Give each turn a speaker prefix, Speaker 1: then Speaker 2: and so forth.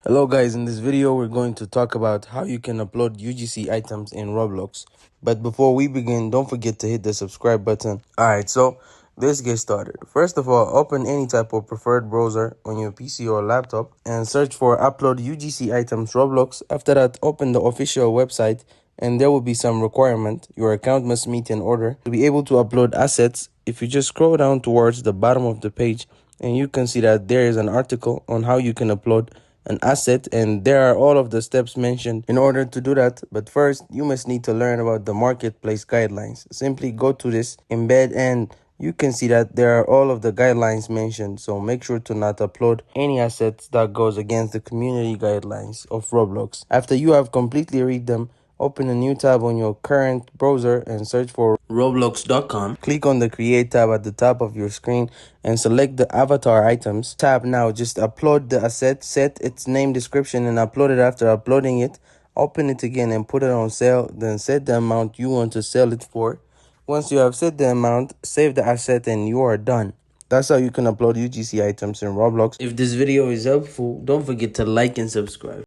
Speaker 1: Hello guys, in this video we're going to talk about how you can upload UGC items in Roblox. But before we begin, don't forget to hit the subscribe button. Alright, so let's get started. First of all, open any type of preferred browser on your PC or laptop and search for Upload UGC Items Roblox. After that, open the official website and there will be some requirement your account must meet in order to be able to upload assets. If you just scroll down towards the bottom of the page, and you can see that there is an article on how you can upload an asset, and there are all of the steps mentioned in order to do that. But first, you must need to learn about the marketplace guidelines. Simply go to this embed and you can see that there are all of the guidelines mentioned, so make sure to not upload any assets that goes against the community guidelines of Roblox. After you have completely read them, open a new tab on your current browser and search for Roblox.com. Click on the Create tab at the top of your screen and select the Avatar Items tab. Now just upload the asset, set its name, description, and upload it. After uploading it, open it again and put it on sale. Then set the amount you want to sell it for. Once you have set the amount, save the asset and you are done. That's how you can upload UGC items in Roblox. If this video is helpful, don't forget to like and subscribe.